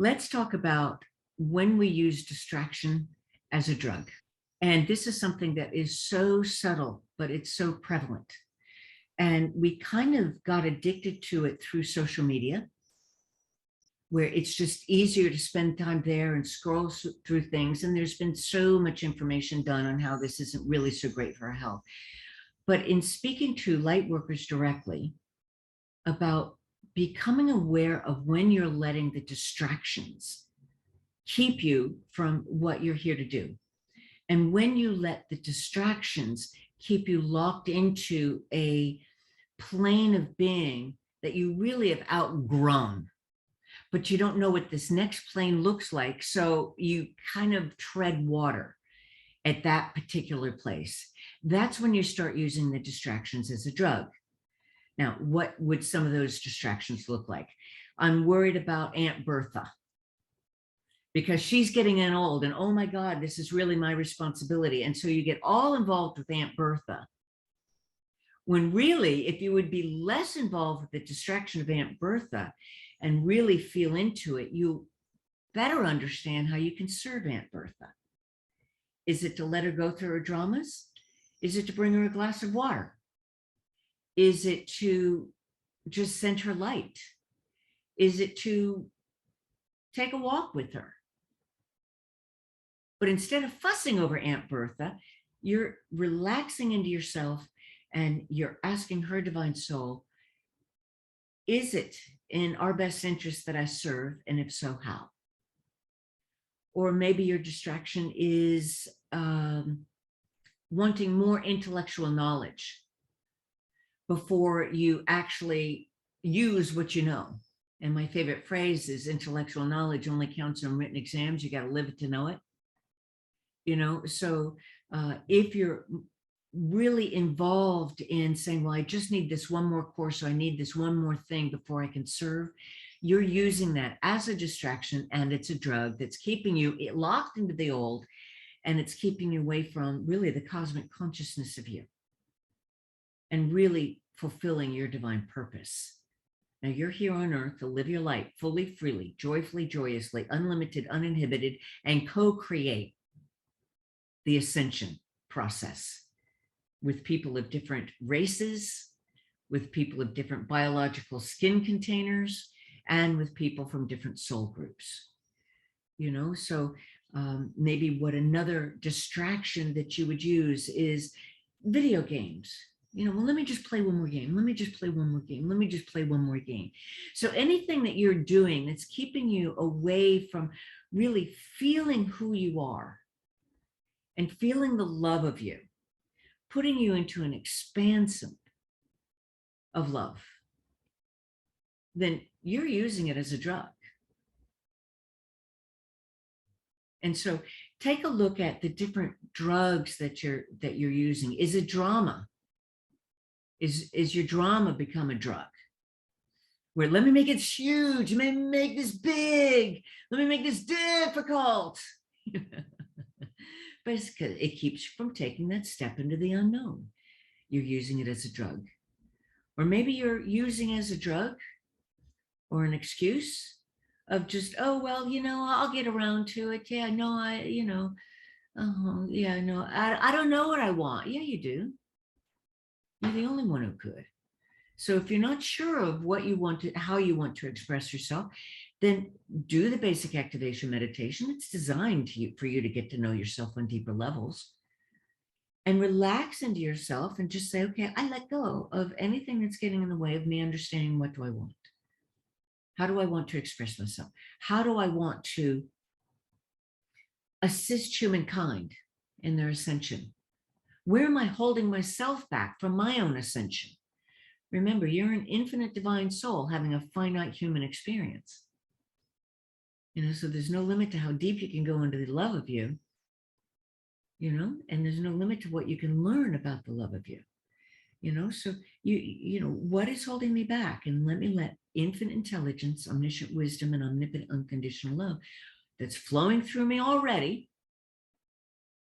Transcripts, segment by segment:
let's talk about when we use distraction as a drug. And this is something that is so subtle, but it's so prevalent. And we kind of got addicted to it through social media, where it's just easier to spend time there and scroll through things. And there's been so much information done on how this isn't really so great for our health. But in speaking to light workers directly about becoming aware of when you're letting the distractions keep you from what you're here to do, and when you let the distractions keep you locked into a plane of being that you really have outgrown, but you don't know what this next plane looks like. So you kind of tread water at that particular place. That's when you start using the distractions as a drug. Now, what would some of those distractions look like? I'm worried about Aunt Bertha because she's getting in old, and oh my God, this is really my responsibility. And so you get all involved with Aunt Bertha, when really, if you would be less involved with the distraction of Aunt Bertha and really feel into it, you better understand how you can serve Aunt Bertha. Is it to let her go through her dramas? Is it to bring her a glass of water? Is it to just send her light? Is it to take a walk with her? But instead of fussing over Aunt Bertha, you're relaxing into yourself and you're asking her divine soul, is it in our best interest that I serve? And if so, how? Or maybe your distraction is wanting more intellectual knowledge before you actually use what you know. And my favorite phrase is intellectual knowledge only counts on written exams. You got to live it to know it. So if you're really involved in saying, well, I just need this one more course, or I need this one more thing before I can serve, you're using that as a distraction, and it's a drug that's keeping you locked into the old, and it's keeping you away from really the cosmic consciousness of you and really fulfilling your divine purpose. Now you're here on earth to live your life fully, freely, joyfully, joyously, unlimited, uninhibited, and co-create the ascension process with people of different races, with people of different biological skin containers, and with people from different soul groups. So maybe what another distraction that you would use is video games. Well, let me just play one more game. Let me just play one more game. Let me just play one more game. So anything that you're doing that's keeping you away from really feeling who you are and feeling the love of you, putting you into an expansion of love, then you're using it as a drug. And so take a look at the different drugs that you're using. Is it drama? Is your drama become a drug? Where let me make it huge, let me make this big, let me make this difficult. Basically, it keeps you from taking that step into the unknown. You're using it as a drug. Or maybe you're using it as a drug or an excuse of just, oh, well, I'll get around to it. Yeah, no, yeah, no, I don't know what I want. Yeah, you do. You're the only one who could. So if you're not sure of what you want to, how you want to express yourself, then do the basic activation meditation. It's designed for you to get to know yourself on deeper levels. And relax into yourself and just say, okay, I let go of anything that's getting in the way of me understanding what do I want? How do I want to express myself? How do I want to assist humankind in their ascension? Where am I holding myself back from my own ascension? Remember, you're an infinite divine soul having a finite human experience. So there's no limit to how deep you can go into the love of you, and there's no limit to what you can learn about the love of you. So what is holding me back? And let me let infinite intelligence, omniscient wisdom, and omnipotent unconditional love that's flowing through me already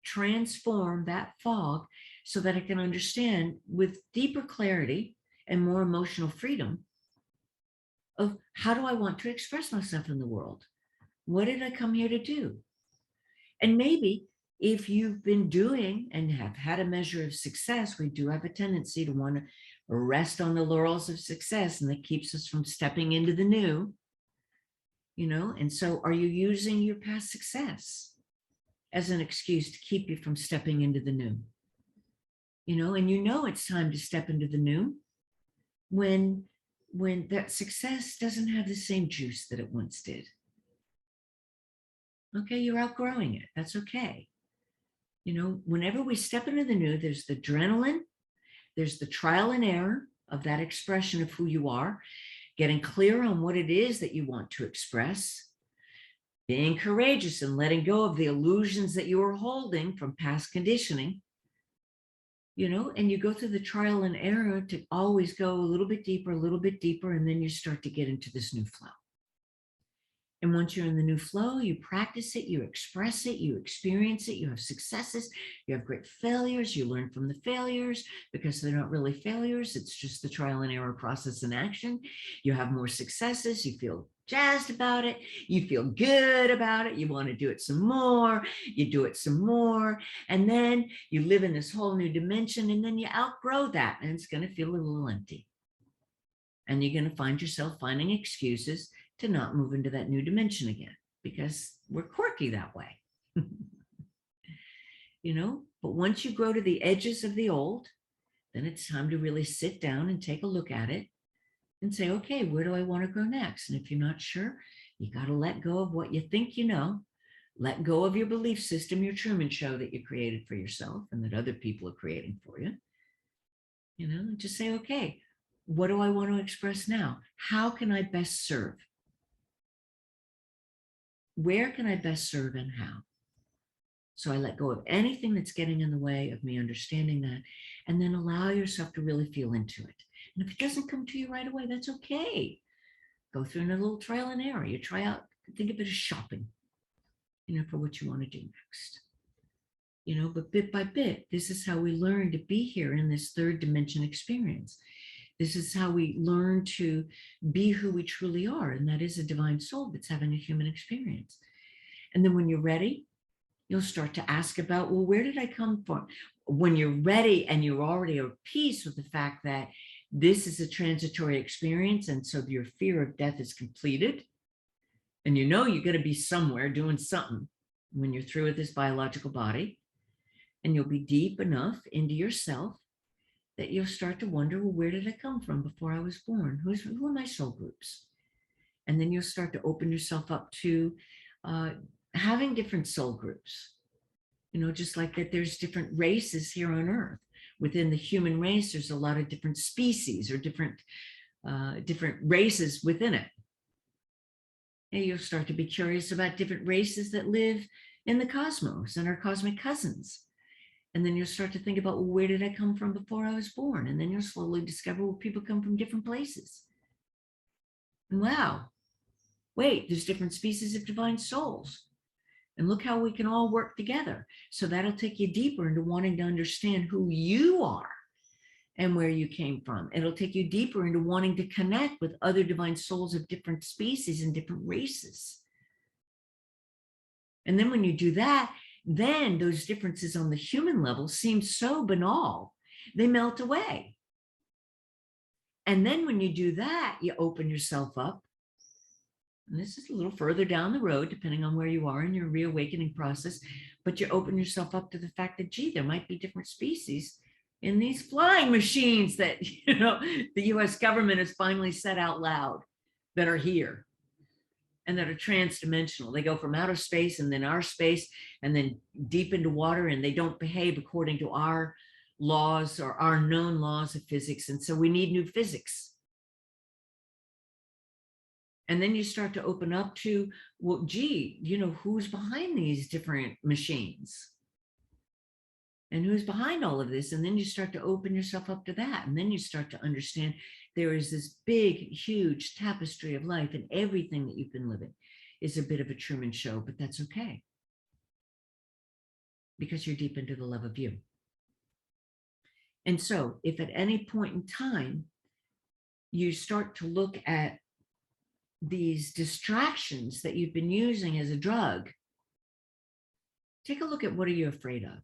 transform that fog so that I can understand with deeper clarity and more emotional freedom of how do I want to express myself in the world? What did I come here to do? And maybe if you've been doing and have had a measure of success, we do have a tendency to want to rest on the laurels of success, and that keeps us from stepping into the new, And so are you using your past success as an excuse to keep you from stepping into the new? And it's time to step into the new when that success doesn't have the same juice that it once did. Okay, you're outgrowing it. That's okay. Whenever we step into the new, there's the adrenaline, there's the trial and error of that expression of who you are, getting clear on what it is that you want to express, being courageous and letting go of the illusions that you were holding from past conditioning, and you go through the trial and error to always go a little bit deeper, and then you start to get into this new flow. And once you're in the new flow, you practice it, you express it, you experience it, you have successes, you have great failures, you learn from the failures because they're not really failures. It's just the trial and error process in action. You have more successes, you feel jazzed about it, you feel good about it, you want to do it some more, you do it some more, and then you live in this whole new dimension, and then you outgrow that, and it's going to feel a little empty. And you're going to find yourself finding excuses to not move into that new dimension again, because we're quirky that way. But once you grow to the edges of the old, then it's time to really sit down and take a look at it and say, okay, where do I want to go next? And if you're not sure, you got to let go of what you think you know, let go of your belief system, your Truman Show that you created for yourself and that other people are creating for you. And just say, okay, what do I want to express now? How can I best serve? Where can I best serve and how? So I let go of anything that's getting in the way of me understanding that, and then allow yourself to really feel into it. And if it doesn't come to you right away, that's okay. Go through a little trial and error. You try out, think of it as shopping, for what you want to do next. But bit by bit, this is how we learn to be here in this third dimension experience. This is how we learn to be who we truly are, and that is a divine soul that's having a human experience. And then when you're ready, you'll start to ask about, well, where did I come from? When you're ready and you're already at peace with the fact that this is a transitory experience, and so your fear of death is completed, and you're going to be somewhere doing something when you're through with this biological body, and you'll be deep enough into yourself that you'll start to wonder, well, where did I come from before I was born? Who are my soul groups? And then you'll start to open yourself up to having different soul groups. Just like that there's different races here on Earth. Within the human race, there's a lot of different species or different races within it. And you'll start to be curious about different races that live in the cosmos and are cosmic cousins. And then you'll start to think about, well, where did I come from before I was born? And then you'll slowly discover, well, people come from different places. And wow, wait, there's different species of divine souls. And look how we can all work together. So that'll take you deeper into wanting to understand who you are and where you came from. It'll take you deeper into wanting to connect with other divine souls of different species and different races. And then when you do that, then those differences on the human level seem so banal, they melt away. And then when you do that, you open yourself up. And this is a little further down the road, depending on where you are in your reawakening process, but you open yourself up to the fact that, gee, there might be different species in these flying machines that, the US government has finally said out loud that are here and that are transdimensional. They go from outer space and then our space and then deep into water, and they don't behave according to our laws or our known laws of physics. And so we need new physics. And then you start to open up to, well, gee, who's behind these different machines? And who's behind all of this? And then you start to open yourself up to that. And then you start to understand there is this big, huge tapestry of life, and everything that you've been living is a bit of a Truman Show, but that's okay. Because you're deep into the love of you. And so if at any point in time, you start to look at these distractions that you've been using as a drug, take a look at what are you afraid of?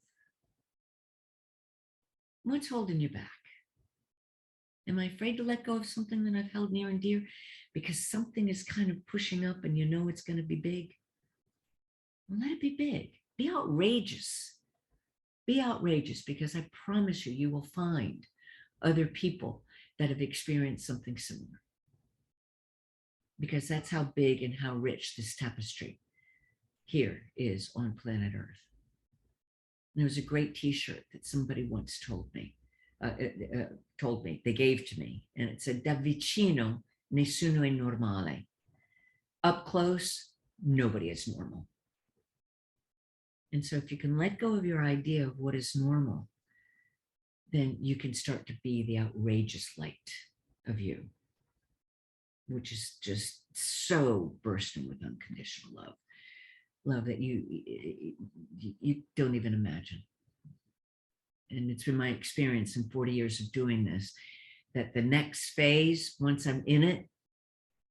What's holding you back? Am I afraid to let go of something that I've held near and dear because something is kind of pushing up and you know it's going to be big? Well, let it be big. Be outrageous. Be outrageous, because I promise you, you will find other people that have experienced something similar. Because that's how big and how rich this tapestry here is on planet Earth. And there was a great T-shirt that somebody once told me, they gave to me, and it said, "Da vicino nessuno è normale." Up close, nobody is normal. And so if you can let go of your idea of what is normal, then you can start to be the outrageous light of you, which is just so bursting with unconditional love. Love that you don't even imagine. And it's been my experience in 40 years of doing this, that the next phase, once I'm in it,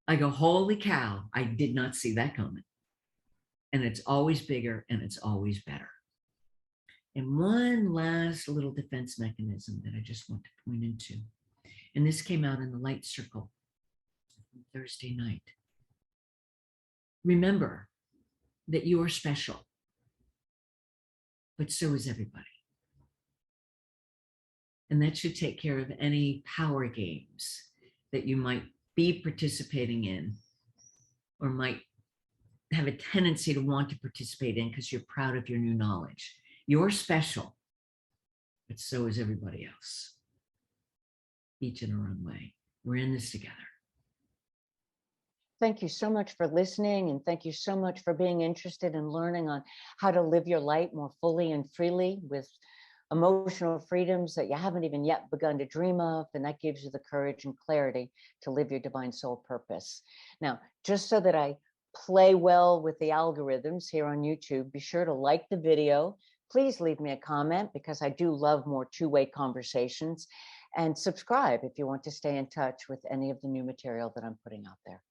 I go, holy cow, I did not see that coming. And it's always bigger and it's always better. And one last little defense mechanism that I just want to point into, and this came out in the light circle Thursday night. Remember that you are special, but so is everybody. And that should take care of any power games that you might be participating in or might have a tendency to want to participate in because you're proud of your new knowledge. You're special, but so is everybody else. Each in our own way. We're in this together. Thank you so much for listening, and thank you so much for being interested in learning on how to live your light more fully and freely with emotional freedoms that you haven't even yet begun to dream of, and that gives you the courage and clarity to live your divine soul purpose. Now, just so that I play well with the algorithms here on YouTube, be sure to like the video. Please leave me a comment, because I do love more two-way conversations, and subscribe if you want to stay in touch with any of the new material that I'm putting out there.